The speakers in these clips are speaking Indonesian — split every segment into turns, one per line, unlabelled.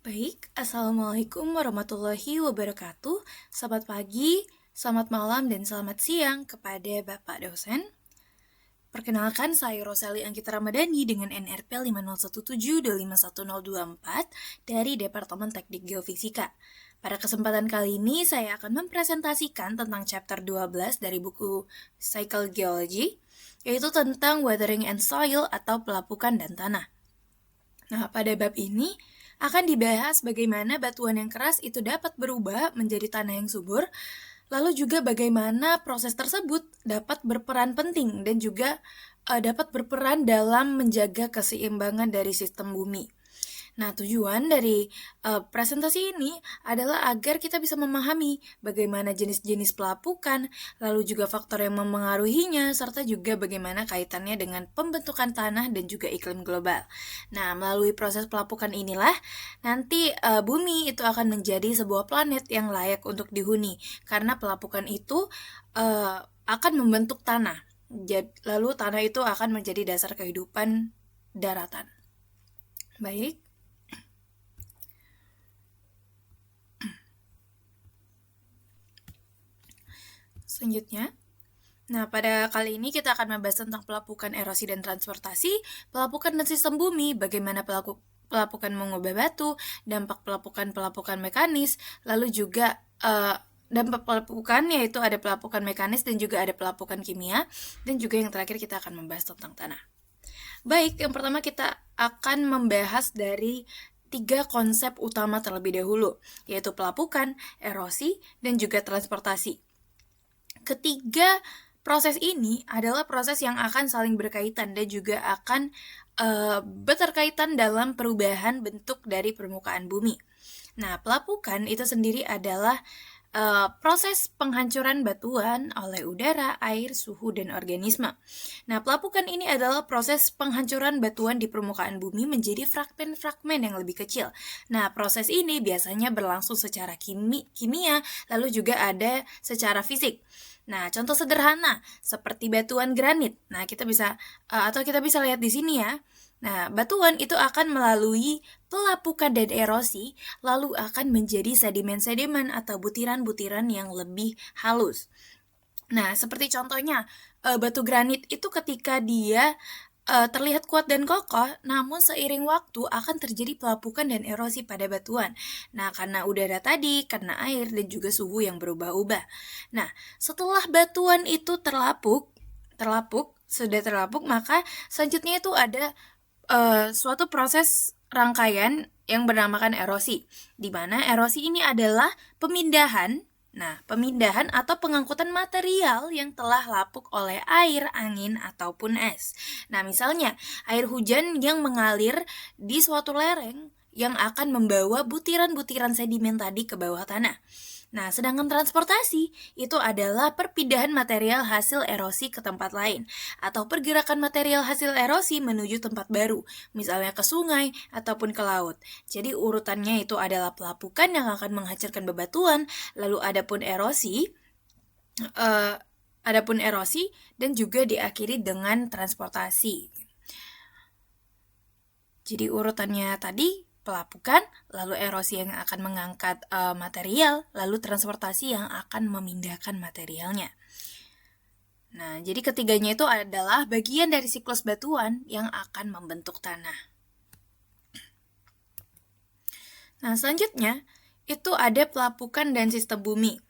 Baik, Assalamualaikum warahmatullahi wabarakatuh. Selamat pagi, selamat malam, dan selamat siang kepada Bapak dosen. Perkenalkan, saya Roseli Anggita Ramadhani dengan NRP 501725124 dari Departemen Teknik Geofisika. Pada kesempatan kali ini, saya akan mempresentasikan tentang chapter 12 dari buku Cycle Geology, yaitu tentang Weathering and Soil atau pelapukan dan tanah. Nah, pada bab ini akan dibahas bagaimana batuan yang keras itu dapat berubah menjadi tanah yang subur, lalu juga bagaimana proses tersebut dapat berperan penting dan juga dapat berperan dalam menjaga keseimbangan dari sistem bumi. Nah, tujuan dari presentasi ini adalah agar kita bisa memahami bagaimana jenis-jenis pelapukan, lalu juga faktor yang memengaruhinya, serta juga bagaimana kaitannya dengan pembentukan tanah dan juga iklim global. Nah, melalui proses pelapukan inilah nanti bumi itu akan menjadi sebuah planet yang layak untuk dihuni, karena pelapukan itu akan membentuk tanah. Lalu tanah itu akan menjadi dasar kehidupan daratan. Baik. Selanjutnya, nah pada kali ini kita akan membahas tentang pelapukan erosi dan transportasi, pelapukan dan sistem bumi, bagaimana pelapukan mengubah batu, dampak pelapukan mekanis, lalu juga dampak pelapukan yaitu ada pelapukan mekanis dan juga ada pelapukan kimia, dan juga yang terakhir kita akan membahas tentang tanah. Baik, yang pertama kita akan membahas dari 3 konsep utama terlebih dahulu, yaitu pelapukan, erosi, dan juga transportasi. Ketiga proses ini adalah proses yang akan saling berkaitan dan juga akan berkaitan dalam perubahan bentuk dari permukaan bumi. Nah, pelapukan itu sendiri adalah proses penghancuran batuan oleh udara, air, suhu, dan organisme. Nah, pelapukan ini adalah proses penghancuran batuan di permukaan bumi menjadi fragmen-fragmen yang lebih kecil. Nah, proses ini biasanya berlangsung secara kimia, lalu juga ada secara fisik. Nah, contoh sederhana seperti batuan granit. Nah, kita bisa lihat di sini ya. Nah, batuan itu akan melalui pelapukan dan erosi, lalu akan menjadi sedimen-sedimen atau butiran-butiran yang lebih halus. Nah, seperti contohnya, batu granit itu ketika dia terlihat kuat dan kokoh, namun seiring waktu akan terjadi pelapukan dan erosi pada batuan. Nah, karena udara tadi, karena air, dan juga suhu yang berubah-ubah. Nah, setelah batuan itu sudah terlapuk, maka selanjutnya itu ada suatu proses rangkaian yang bernamakan erosi, di mana erosi ini adalah pemindahan atau pengangkutan material yang telah lapuk oleh air, angin, ataupun es. Nah, misalnya air hujan yang mengalir di suatu lereng yang akan membawa butiran-butiran sedimen tadi ke bawah tanah. Nah, sedangkan transportasi itu adalah perpindahan material hasil erosi ke tempat lain atau pergerakan material hasil erosi menuju tempat baru, misalnya ke sungai ataupun ke laut. Jadi urutannya itu adalah pelapukan yang akan menghancurkan bebatuan, lalu adapun erosi dan juga diakhiri dengan transportasi. Jadi urutannya tadi pelapukan, lalu erosi yang akan mengangkat material, lalu transportasi yang akan memindahkan materialnya. Nah, jadi ketiganya itu adalah bagian dari siklus batuan yang akan membentuk tanah. Nah, selanjutnya itu ada pelapukan dan sistem bumi.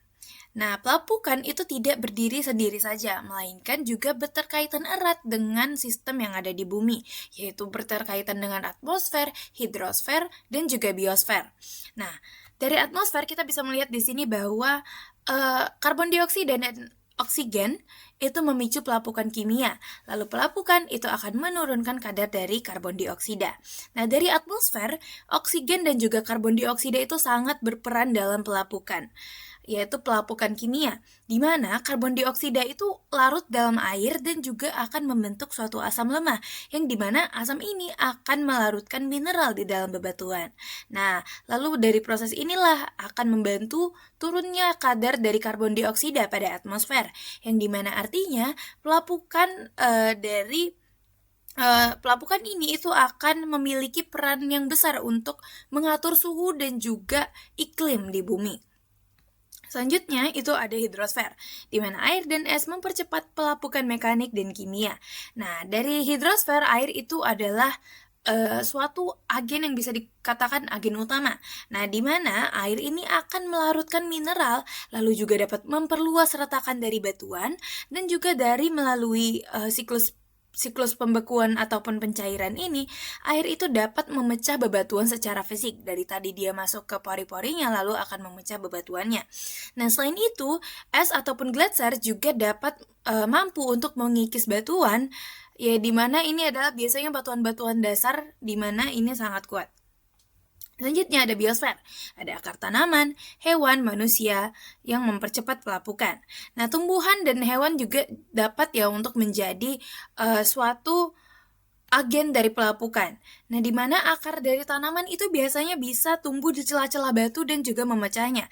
Nah, pelapukan itu tidak berdiri sendiri saja, melainkan juga berkaitan erat dengan sistem yang ada di bumi, yaitu berkaitan dengan atmosfer, hidrosfer, dan juga biosfer. Nah, dari atmosfer kita bisa melihat di sini bahwa karbon dioksida dan oksigen itu memicu pelapukan kimia, lalu pelapukan itu akan menurunkan kadar dari karbon dioksida. Nah, dari atmosfer, oksigen dan juga karbon dioksida itu sangat berperan dalam pelapukan, yaitu pelapukan kimia, di mana karbon dioksida itu larut dalam air dan juga akan membentuk suatu asam lemah, yang dimana asam ini akan melarutkan mineral di dalam bebatuan. Nah, lalu dari proses inilah akan membantu turunnya kadar dari karbon dioksida pada atmosfer, yang dimana artinya pelapukan dari pelapukan ini itu akan memiliki peran yang besar untuk mengatur suhu dan juga iklim di bumi. Selanjutnya itu ada hidrosfer, di mana air dan es mempercepat pelapukan mekanik dan kimia. Nah, dari hidrosfer, air itu adalah suatu agen yang bisa dikatakan agen utama. Nah, di mana air ini akan melarutkan mineral, lalu juga dapat memperluas retakan dari batuan, dan juga dari melalui siklus pembekuan ataupun pencairan ini, air itu dapat memecah bebatuan secara fisik. Dari tadi dia masuk ke pori-porinya lalu akan memecah bebatuannya. Nah, selain itu, es ataupun gletser juga dapat mampu untuk mengikis batuan, ya di mana ini adalah biasanya batuan-batuan dasar di mana ini sangat kuat. Selanjutnya ada biosfer, ada akar tanaman, hewan, manusia yang mempercepat pelapukan. Nah, tumbuhan dan hewan juga dapat ya untuk menjadi suatu agen dari pelapukan. Nah, di mana akar dari tanaman itu biasanya bisa tumbuh di celah-celah batu dan juga memecahnya.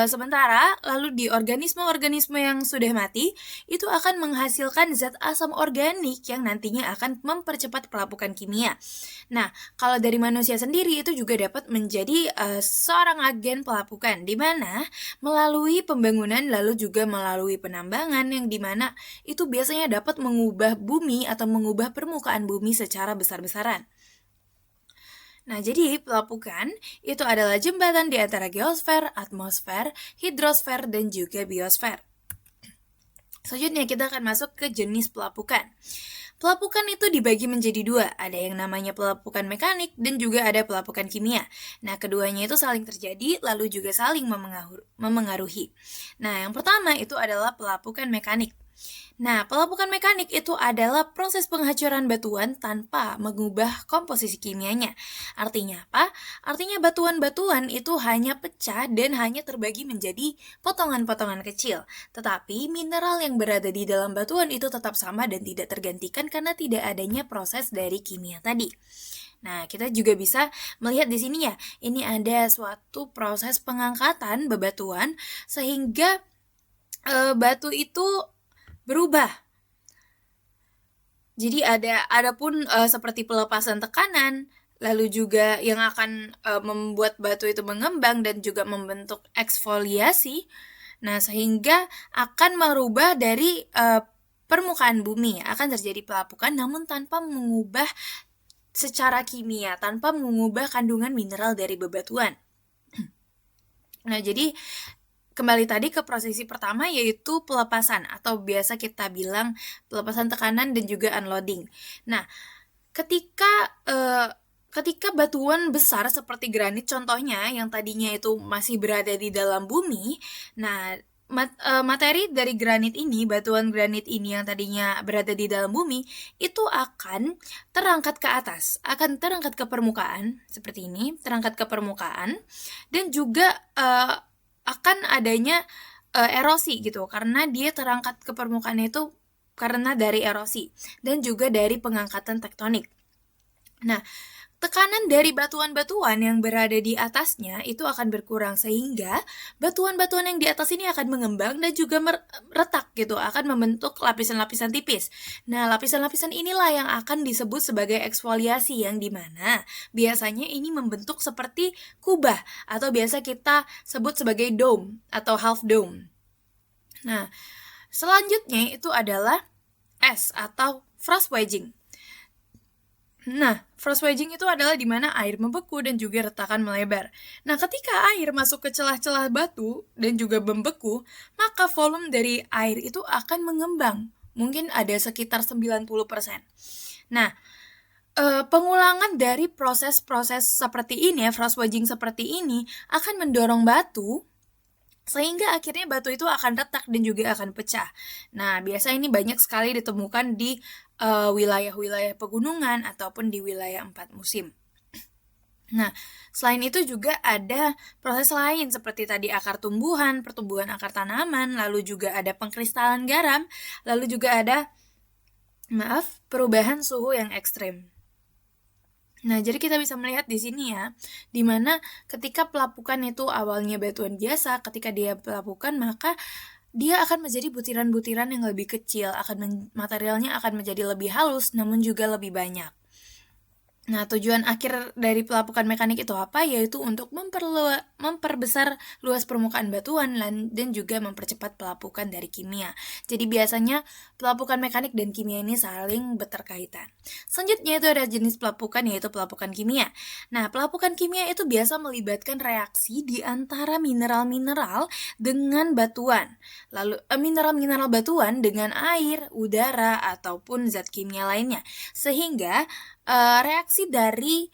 Sementara lalu di organisme-organisme yang sudah mati itu akan menghasilkan zat asam organik yang nantinya akan mempercepat pelapukan kimia. Nah, kalau dari manusia sendiri itu juga dapat menjadi seorang agen pelapukan, di mana melalui pembangunan lalu juga melalui penambangan yang di mana itu biasanya dapat mengubah bumi atau mengubah permukaan bumi secara besar-besaran. Nah, jadi pelapukan itu adalah jembatan di antara geosfer, atmosfer, hidrosfer, dan juga biosfer. Selanjutnya kita akan masuk ke jenis pelapukan. Pelapukan itu dibagi menjadi dua, ada yang namanya pelapukan mekanik dan juga ada pelapukan kimia. Nah, keduanya itu saling terjadi lalu juga saling memengaruhi. Nah, yang pertama itu adalah pelapukan mekanik. Nah, pelapukan mekanik itu adalah proses penghancuran batuan tanpa mengubah komposisi kimianya. Artinya apa? Artinya batuan-batuan itu hanya pecah dan hanya terbagi menjadi potongan-potongan kecil. Tetapi mineral yang berada di dalam batuan itu tetap sama dan tidak tergantikan karena tidak adanya proses dari kimia tadi. Nah, kita juga bisa melihat di sini ya, ini ada suatu proses pengangkatan bebatuan sehingga batu itu berubah. Jadi adapun seperti pelepasan tekanan, lalu juga yang akan membuat batu itu mengembang dan juga membentuk eksfoliasi. Nah, sehingga akan merubah dari permukaan bumi, akan terjadi pelapukan namun tanpa mengubah secara kimia, tanpa mengubah kandungan mineral dari bebatuan. Nah, jadi kembali tadi ke prosesi pertama yaitu pelepasan atau biasa kita bilang pelepasan tekanan dan juga unloading. Nah, ketika batuan besar seperti granit contohnya yang tadinya itu masih berada di dalam bumi, nah materi dari granit ini, batuan granit ini yang tadinya berada di dalam bumi itu akan terangkat ke atas, akan terangkat ke permukaan seperti ini, terangkat ke permukaan dan juga akan adanya erosi gitu karena dia terangkat ke permukaan itu karena dari erosi dan juga dari pengangkatan tektonik. Nah, tekanan dari batuan-batuan yang berada di atasnya itu akan berkurang sehingga batuan-batuan yang di atas ini akan mengembang dan juga retak gitu, akan membentuk lapisan-lapisan tipis. Nah, lapisan-lapisan inilah yang akan disebut sebagai eksfoliasi yang dimana biasanya ini membentuk seperti kubah atau biasa kita sebut sebagai dome atau half dome. Nah, selanjutnya itu adalah es atau frost wedging. Nah, frost wedging itu adalah di mana air membeku dan juga retakan melebar. Nah, ketika air masuk ke celah-celah batu dan juga membeku, maka volume dari air itu akan mengembang. Mungkin ada sekitar 90%. Nah, pengulangan dari proses-proses seperti ini, frost wedging seperti ini, akan mendorong batu sehingga akhirnya batu itu akan retak dan juga akan pecah. Nah, biasa ini banyak sekali ditemukan di wilayah-wilayah pegunungan ataupun di wilayah 4 musim. Nah, selain itu juga ada proses lain seperti tadi akar tumbuhan, pertumbuhan akar tanaman, lalu juga ada pengkristalan garam, lalu juga ada perubahan suhu yang ekstrim. Nah, jadi kita bisa melihat di sini ya, di mana ketika pelapukan itu awalnya batuan biasa, ketika dia pelapukan maka dia akan menjadi butiran-butiran yang lebih kecil, materialnya akan menjadi lebih halus namun juga lebih banyak. Nah, tujuan akhir dari pelapukan mekanik itu apa? Yaitu untuk memperbesar luas permukaan batuan dan juga mempercepat pelapukan dari kimia. Jadi biasanya pelapukan mekanik dan kimia ini saling berterkaitan. Selanjutnya itu ada jenis pelapukan, yaitu pelapukan kimia. Nah, pelapukan kimia itu biasa melibatkan reaksi di antara mineral-mineral dengan batuan. Lalu mineral-mineral batuan dengan air, udara, ataupun zat kimia lainnya. Sehingga reaksi dari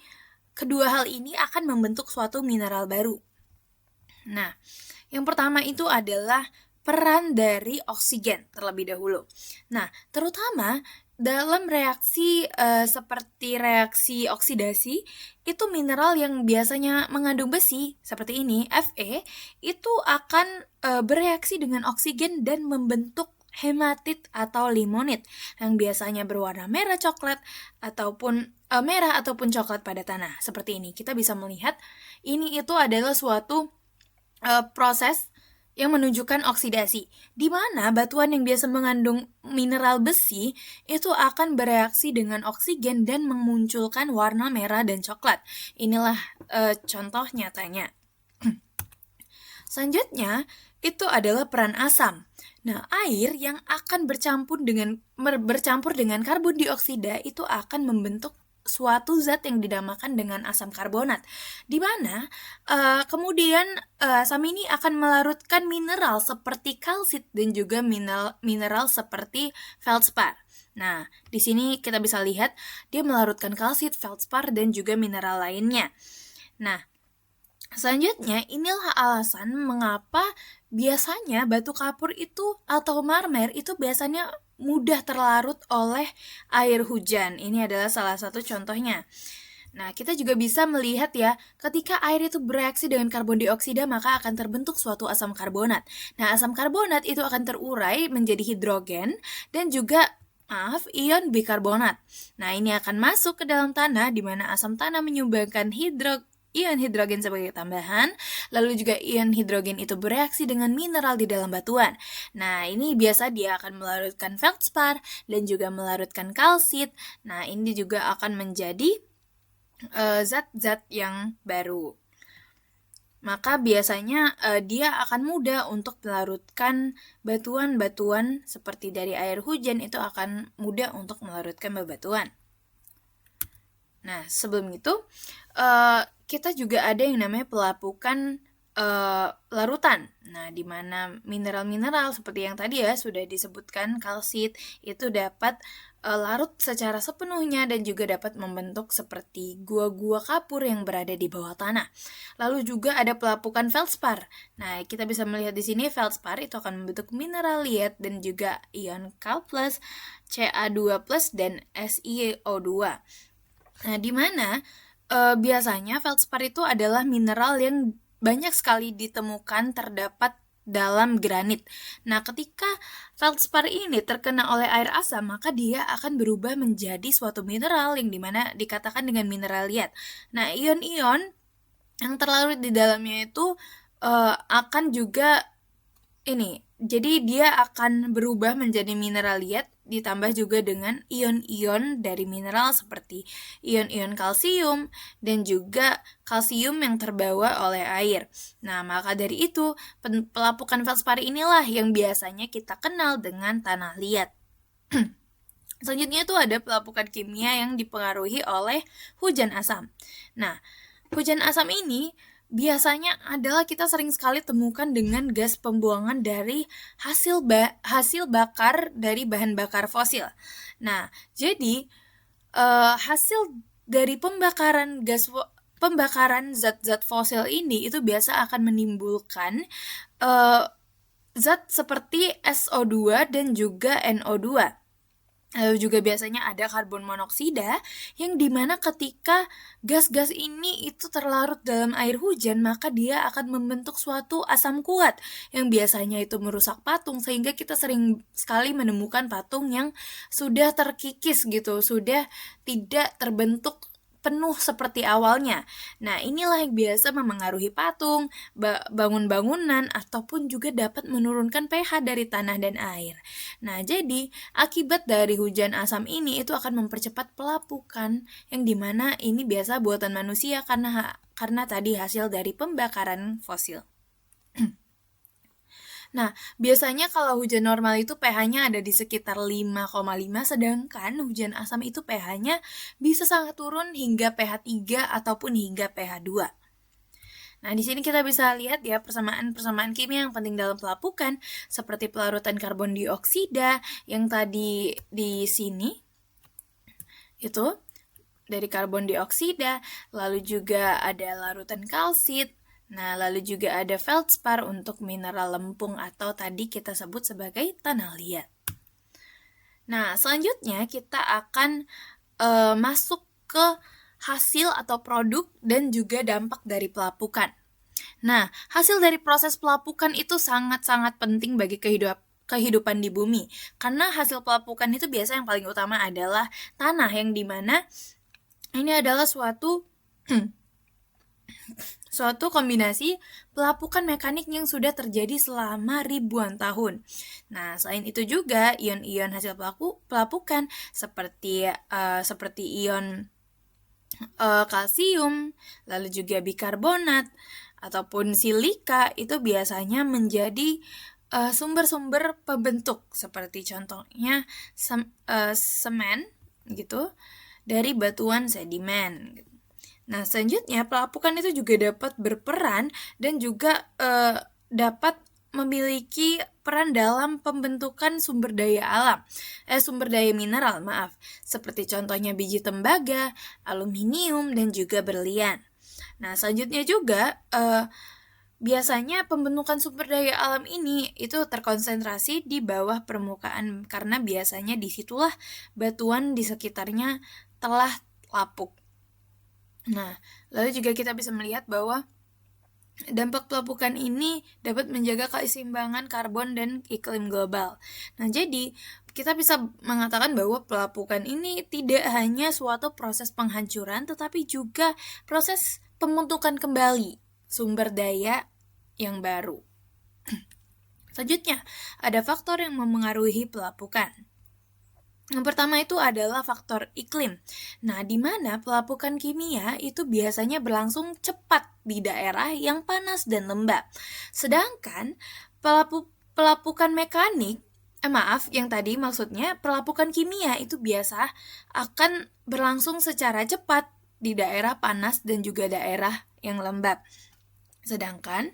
kedua hal ini akan membentuk suatu mineral baru. Nah, yang pertama itu adalah peran dari oksigen terlebih dahulu. Nah, terutama dalam reaksi seperti reaksi oksidasi, itu mineral yang biasanya mengandung besi seperti ini, Fe, itu akan bereaksi dengan oksigen dan membentuk hematit atau limonit yang biasanya berwarna merah coklat ataupun merah ataupun coklat pada tanah. Seperti ini, kita bisa melihat ini itu adalah suatu proses yang menunjukkan oksidasi, di mana batuan yang biasa mengandung mineral besi itu akan bereaksi dengan oksigen dan memunculkan warna merah dan coklat. Inilah contoh nyatanya. Selanjutnya, itu adalah peran asam. Nah, air yang akan bercampur dengan karbon dioksida itu akan membentuk suatu zat yang dinamakan dengan asam karbonat, di mana kemudian asam ini akan melarutkan mineral seperti kalsit dan juga mineral seperti feldspar. Nah, di sini kita bisa lihat dia melarutkan kalsit, feldspar, dan juga mineral lainnya. Nah, selanjutnya, inilah alasan mengapa biasanya batu kapur itu atau marmer itu biasanya mudah terlarut oleh air hujan. Ini adalah salah satu contohnya. Nah, kita juga bisa melihat ya, ketika air itu bereaksi dengan karbon dioksida, maka akan terbentuk suatu asam karbonat. Nah, asam karbonat itu akan terurai menjadi hidrogen dan juga ion bikarbonat. Nah, ini akan masuk ke dalam tanah, di mana asam tanah menyumbangkan ion hidrogen sebagai tambahan, lalu juga ion hidrogen itu bereaksi dengan mineral di dalam batuan. Nah, ini biasa dia akan melarutkan feldspar dan juga melarutkan kalsit. Nah, ini juga akan menjadi zat-zat yang baru. Maka biasanya dia akan mudah untuk melarutkan batuan-batuan seperti dari air hujan, itu akan mudah untuk melarutkan bebatuan. Nah, sebelum itu kita juga ada yang namanya pelapukan larutan. Nah, di mana mineral-mineral seperti yang tadi ya sudah disebutkan, kalsit itu dapat larut secara sepenuhnya dan juga dapat membentuk seperti gua-gua kapur yang berada di bawah tanah. Lalu juga ada pelapukan feldspar. Nah, kita bisa melihat di sini feldspar itu akan membentuk mineral liat dan juga ion Cal+, Ca2+, dan SiO2. Nah, di mana biasanya feldspar itu adalah mineral yang banyak sekali ditemukan terdapat dalam granit. Nah, ketika feldspar ini terkena oleh air asam, maka dia akan berubah menjadi suatu mineral yang dimana dikatakan dengan mineral liat. Nah, ion-ion yang terlarut di dalamnya itu akan juga jadi dia akan berubah menjadi mineral liat ditambah juga dengan ion-ion dari mineral seperti ion-ion kalsium dan juga kalsium yang terbawa oleh air. Nah, maka dari itu pelapukan feldspar inilah yang biasanya kita kenal dengan tanah liat. Selanjutnya itu ada pelapukan kimia yang dipengaruhi oleh hujan asam. Nah, hujan asam ini biasanya adalah kita sering sekali temukan dengan gas pembuangan dari hasil bakar dari bahan bakar fosil. Nah, jadi hasil dari pembakaran zat-zat fosil ini itu biasa akan menimbulkan zat seperti SO2 dan juga NO2. Lalu juga biasanya ada karbon monoksida yang dimana ketika gas-gas ini itu terlarut dalam air hujan, maka dia akan membentuk suatu asam kuat yang biasanya itu merusak patung, sehingga kita sering sekali menemukan patung yang sudah terkikis gitu, sudah tidak terbentuk penuh seperti awalnya. Nah, inilah yang biasa memengaruhi patung, bangun-bangunan, ataupun juga dapat menurunkan pH dari tanah dan air. Nah, jadi akibat dari hujan asam ini itu akan mempercepat pelapukan, yang dimana ini biasa buatan manusia karena tadi hasil dari pembakaran fosil. Nah, biasanya kalau hujan normal itu pH-nya ada di sekitar 5,5, sedangkan hujan asam itu pH-nya bisa sangat turun hingga pH 3 ataupun hingga pH 2. Nah, di sini kita bisa lihat ya persamaan-persamaan kimia yang penting dalam pelapukan, seperti pelarutan karbon dioksida yang tadi di sini itu dari karbon dioksida, lalu juga ada larutan kalsit. Nah, lalu juga ada feldspar untuk mineral lempung atau tadi kita sebut sebagai tanah liat. Nah, selanjutnya kita akan masuk ke hasil atau produk dan juga dampak dari pelapukan. Nah, hasil dari proses pelapukan itu sangat-sangat penting bagi kehidupan di bumi. Karena hasil pelapukan itu biasa yang paling utama adalah tanah, yang dimana ini adalah suatu kombinasi pelapukan mekanik yang sudah terjadi selama ribuan tahun. Nah, selain itu juga ion-ion hasil pelapukan seperti ion kalsium, lalu juga bikarbonat ataupun silika itu biasanya menjadi sumber-sumber pembentuk, seperti contohnya semen gitu dari batuan sedimen. Nah, selanjutnya pelapukan itu juga dapat berperan dan juga dapat memiliki peran dalam pembentukan sumber daya mineral, seperti contohnya biji tembaga, aluminium, dan juga berlian. Nah, selanjutnya juga biasanya pembentukan sumber daya alam ini itu terkonsentrasi di bawah permukaan karena biasanya disitulah batuan di sekitarnya telah lapuk. Nah, lalu juga kita bisa melihat bahwa dampak pelapukan ini dapat menjaga keseimbangan karbon dan iklim global. Nah, jadi kita bisa mengatakan bahwa pelapukan ini tidak hanya suatu proses penghancuran, tetapi juga proses pembentukan kembali sumber daya yang baru. Selanjutnya, ada faktor yang memengaruhi pelapukan. Yang pertama itu adalah faktor iklim. Nah, di mana pelapukan kimia itu biasanya berlangsung cepat di daerah yang panas dan lembab. Sedangkan pelapukan mekanik, yang tadi maksudnya pelapukan kimia itu biasa akan berlangsung secara cepat di daerah panas dan juga daerah yang lembab. Sedangkan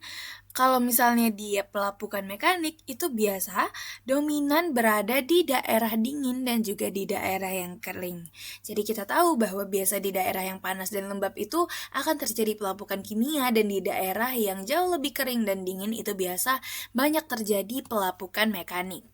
kalau misalnya dia pelapukan mekanik itu biasa dominan berada di daerah dingin dan juga di daerah yang kering. Jadi kita tahu bahwa biasa di daerah yang panas dan lembab itu akan terjadi pelapukan kimia, dan di daerah yang jauh lebih kering dan dingin itu biasa banyak terjadi pelapukan mekanik.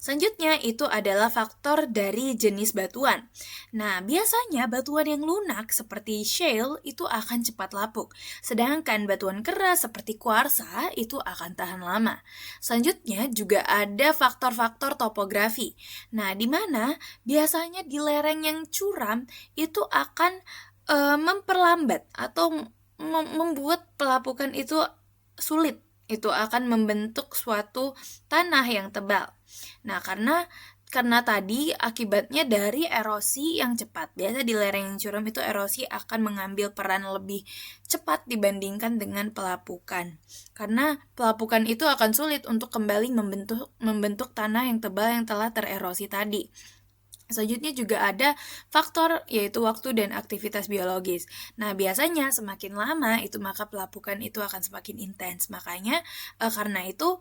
Selanjutnya itu adalah faktor dari jenis batuan. Nah, biasanya batuan yang lunak seperti shale itu akan cepat lapuk, sedangkan batuan keras seperti kuarsa itu akan tahan lama. Selanjutnya juga ada faktor-faktor topografi. Nah, di mana biasanya di lereng yang curam itu akan memperlambat atau membuat pelapukan itu sulit. Itu akan membentuk suatu tanah yang tebal. Nah, karena tadi akibatnya dari erosi yang cepat. Biasa di lereng yang curam itu erosi akan mengambil peran lebih cepat dibandingkan dengan pelapukan. Karena pelapukan itu akan sulit untuk kembali membentuk tanah yang tebal yang telah tererosi tadi. Selanjutnya juga ada faktor yaitu waktu dan aktivitas biologis. Nah, biasanya semakin lama itu maka pelapukan itu akan semakin intens. Makanya karena itu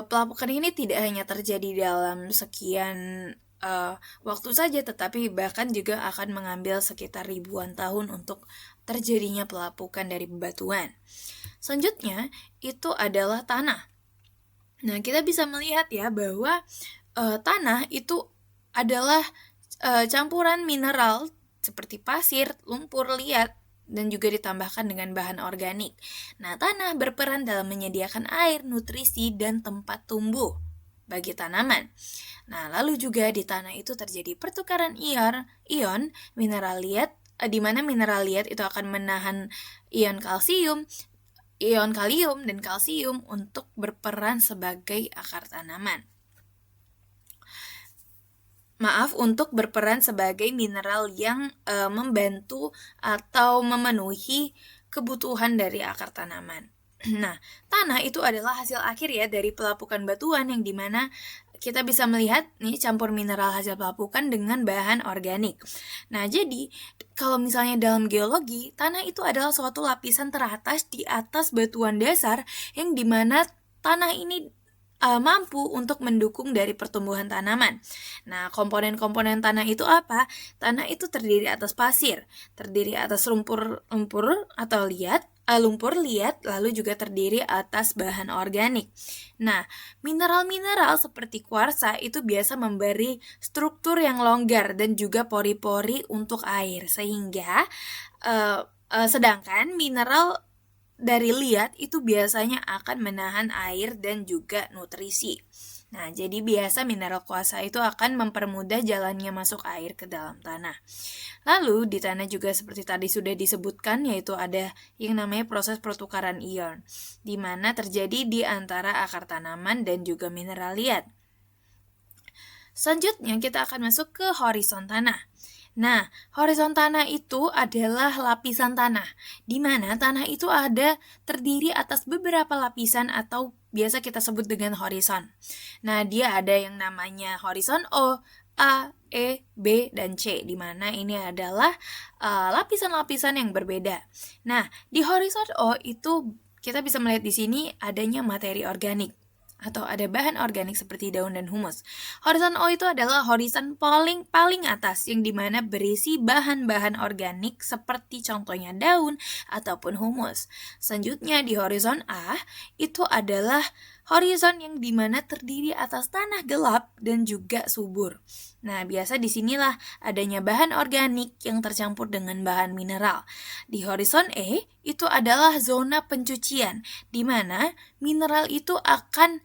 pelapukan ini tidak hanya terjadi dalam sekian waktu saja, tetapi bahkan juga akan mengambil sekitar ribuan tahun untuk terjadinya pelapukan dari bebatuan. Selanjutnya itu adalah tanah. Nah, kita bisa melihat ya bahwa tanah itu adalah campuran mineral seperti pasir, lumpur, liat, dan juga ditambahkan dengan bahan organik. Nah, tanah berperan dalam menyediakan air, nutrisi, dan tempat tumbuh bagi tanaman. Nah, lalu juga di tanah itu terjadi pertukaran ion, mineral liat, di mana mineral liat itu akan menahan ion kalsium, ion kalium, dan kalsium untuk berperan sebagai akar tanaman. Untuk berperan sebagai mineral yang membantu atau memenuhi kebutuhan dari akar tanaman. Nah, tanah itu adalah hasil akhir ya dari pelapukan batuan yang dimana kita bisa melihat nih campur mineral hasil pelapukan dengan bahan organik. Nah, jadi kalau misalnya dalam geologi, tanah itu adalah suatu lapisan teratas di atas batuan dasar yang dimana tanah ini mampu untuk mendukung dari pertumbuhan tanaman. Nah, komponen-komponen tanah itu apa? Tanah itu terdiri atas pasir, terdiri atas lumpur atau lumpur liat, lalu juga terdiri atas bahan organik. Nah, mineral-mineral seperti kuarsa itu biasa memberi struktur yang longgar dan juga pori-pori untuk air, sehingga sedangkan mineral dari liat itu biasanya akan menahan air dan juga nutrisi. Nah, jadi biasa mineral kuarsa itu akan mempermudah jalannya masuk air ke dalam tanah. Lalu di tanah juga seperti tadi sudah disebutkan, yaitu ada yang namanya proses pertukaran ion, di mana terjadi di antara akar tanaman dan juga mineral liat. Selanjutnya kita akan masuk ke horizon tanah. Nah, horizon tanah itu adalah lapisan tanah, di mana tanah itu terdiri atas beberapa lapisan atau biasa kita sebut dengan horizon. Nah, dia ada yang namanya horizon O, A, E, B, dan C, di mana ini adalah lapisan-lapisan yang berbeda. Nah, di horizon O itu kita bisa melihat di sini adanya materi organik atau ada bahan organik seperti daun dan humus. Horizon O itu adalah horizon paling atas yang dimana berisi bahan-bahan organik seperti contohnya daun ataupun humus. Selanjutnya di horizon A itu adalah horizon yang dimana terdiri atas tanah gelap dan juga subur. Nah, biasa disinilah adanya bahan organik yang tercampur dengan bahan mineral. Di horizon E itu adalah zona pencucian, di mana mineral itu akan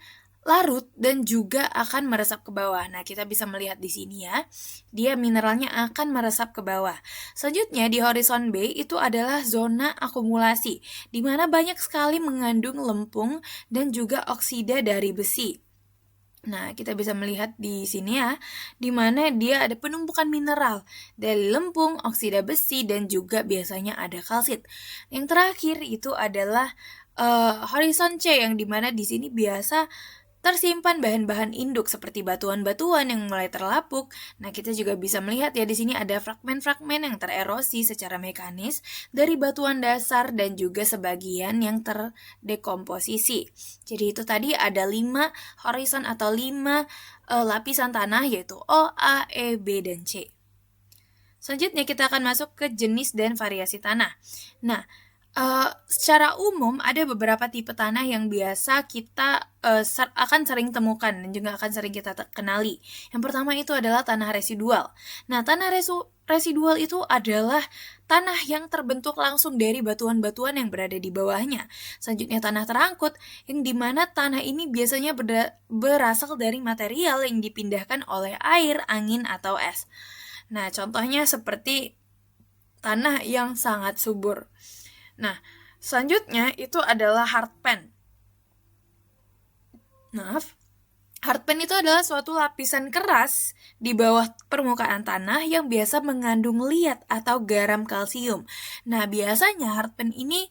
larut dan juga akan meresap ke bawah. Nah, kita bisa melihat di sini ya, dia mineralnya akan meresap ke bawah. Selanjutnya di horizon B itu adalah zona akumulasi, di mana banyak sekali mengandung lempung dan juga oksida dari besi. Nah, kita bisa melihat di sini ya, di mana dia ada penumpukan mineral dari lempung, oksida besi, dan juga biasanya ada kalsit. Yang terakhir itu adalah horizon C, yang dimana di sini biasa tersimpan bahan-bahan induk seperti batuan-batuan yang mulai terlapuk. Nah, kita juga bisa melihat ya di sini ada fragmen-fragmen yang tererosi secara mekanis dari batuan dasar dan juga sebagian yang terdekomposisi. Jadi itu tadi ada 5 horizon atau 5 lapisan tanah, yaitu O, A, E, B, dan C. Selanjutnya kita akan masuk ke jenis dan variasi tanah. Nah, secara umum ada beberapa tipe tanah yang biasa kita akan sering temukan dan juga akan sering kita kenali. Yang pertama itu adalah tanah residual. Nah, tanah residual itu adalah tanah yang terbentuk langsung dari batuan-batuan yang berada di bawahnya. Selanjutnya tanah terangkut, yang dimana tanah ini biasanya berasal dari material yang dipindahkan oleh air, angin, atau es. Nah, contohnya seperti tanah yang sangat subur. Nah, selanjutnya itu adalah hardpan. Hardpan itu adalah suatu lapisan keras di bawah permukaan tanah yang biasa mengandung liat atau garam kalsium. Nah, biasanya hardpan ini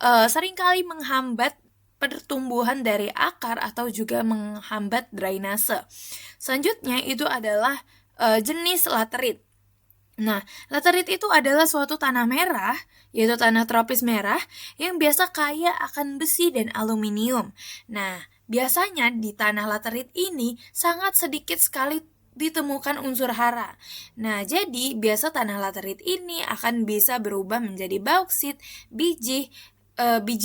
seringkali menghambat pertumbuhan dari akar atau juga menghambat drainase. Selanjutnya itu adalah jenis laterit. Nah, laterit itu adalah suatu tanah merah, yaitu tanah tropis merah, yang biasa kaya akan besi dan aluminium. Nah, biasanya di tanah laterit ini sangat sedikit sekali ditemukan unsur hara. Nah, jadi biasa tanah laterit ini akan bisa berubah menjadi bauksit, biji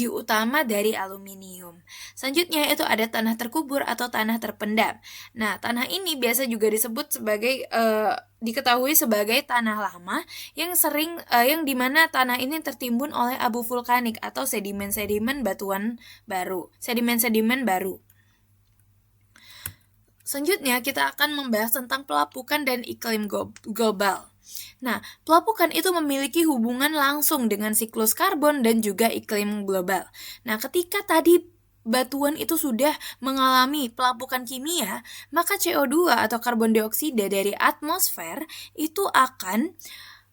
utama dari aluminium. Selanjutnya itu ada tanah terkubur atau tanah terpendam. Nah, tanah ini biasa juga disebut sebagai diketahui sebagai tanah lama yang yang dimana tanah ini tertimbun oleh abu vulkanik atau sedimen-sedimen batuan baru, sedimen-sedimen baru. Selanjutnya kita akan membahas tentang pelapukan dan iklim global. Nah, pelapukan itu memiliki hubungan langsung dengan siklus karbon dan juga iklim global. Nah, ketika tadi batuan itu sudah mengalami pelapukan kimia, maka CO2 atau karbon dioksida dari atmosfer itu akan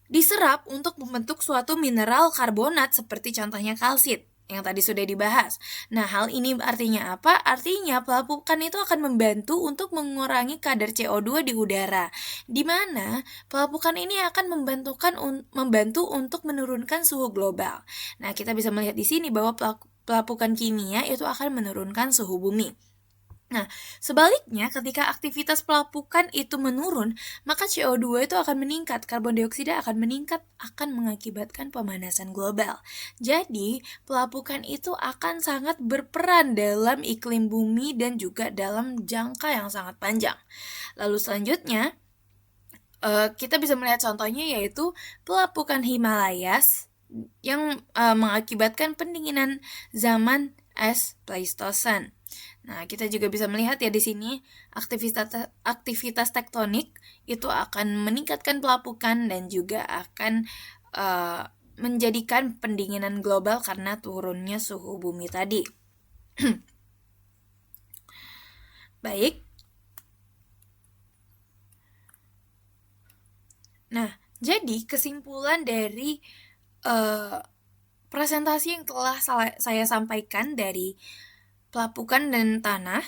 diserap untuk membentuk suatu mineral karbonat seperti contohnya kalsit yang tadi sudah dibahas. Nah, hal ini artinya apa? Artinya pelapukan itu akan membantu untuk mengurangi kadar CO2 di udara, di mana pelapukan ini akan membantu untuk menurunkan suhu global. Nah, kita bisa melihat di sini bahwa pelapukan kimia itu akan menurunkan suhu bumi. Nah, sebaliknya ketika aktivitas pelapukan itu menurun, maka CO2 itu akan meningkat, karbon dioksida akan meningkat, akan mengakibatkan pemanasan global. Jadi, pelapukan itu akan sangat berperan dalam iklim bumi dan juga dalam jangka yang sangat panjang. Lalu selanjutnya, kita bisa melihat contohnya yaitu pelapukan Himalayas yang mengakibatkan pendinginan zaman es Pleistosen. Nah, kita juga bisa melihat ya di sini aktivitas tektonik itu akan meningkatkan pelapukan dan juga akan menjadikan pendinginan global karena turunnya suhu bumi tadi. Baik. Nah, jadi kesimpulan dari presentasi yang telah saya sampaikan dari pelapukan dan tanah,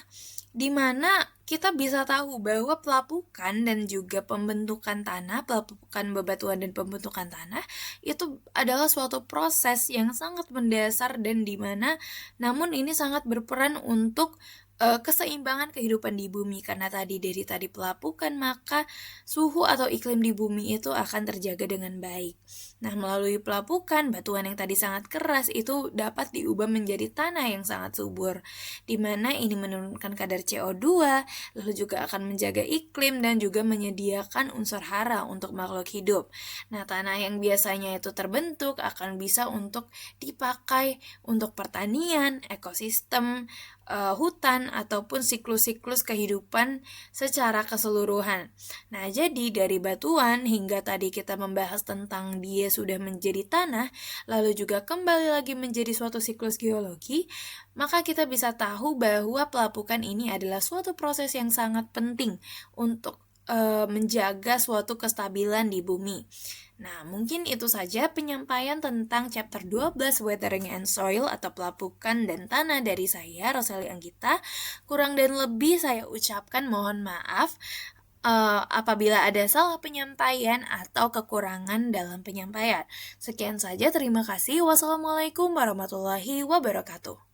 di mana kita bisa tahu bahwa pelapukan dan juga pembentukan tanah, pelapukan bebatuan dan pembentukan tanah itu adalah suatu proses yang sangat mendasar dan di mana namun ini sangat berperan untuk keseimbangan kehidupan di bumi karena dari pelapukan maka suhu atau iklim di bumi itu akan terjaga dengan baik. Nah, melalui pelapukan, batuan yang tadi sangat keras itu dapat diubah menjadi tanah yang sangat subur, di mana ini menurunkan kadar CO2, lalu juga akan menjaga iklim dan juga menyediakan unsur hara untuk makhluk hidup. Nah, tanah yang biasanya itu terbentuk akan bisa untuk dipakai untuk pertanian, ekosistem, hutan, ataupun siklus-siklus kehidupan secara keseluruhan. Nah, jadi dari batuan hingga tadi kita membahas tentang dia sudah menjadi tanah, lalu juga kembali lagi menjadi suatu siklus geologi, maka kita bisa tahu bahwa pelapukan ini adalah suatu proses yang sangat penting untuk menjaga suatu kestabilan di bumi. Nah, mungkin itu saja penyampaian tentang chapter 12 Weathering and Soil atau pelapukan dan tanah dari saya, Roseli Anggita. Kurang dan lebih saya ucapkan mohon maaf apabila ada salah penyampaian atau kekurangan dalam penyampaian. Sekian saja, terima kasih. Wassalamualaikum warahmatullahi wabarakatuh.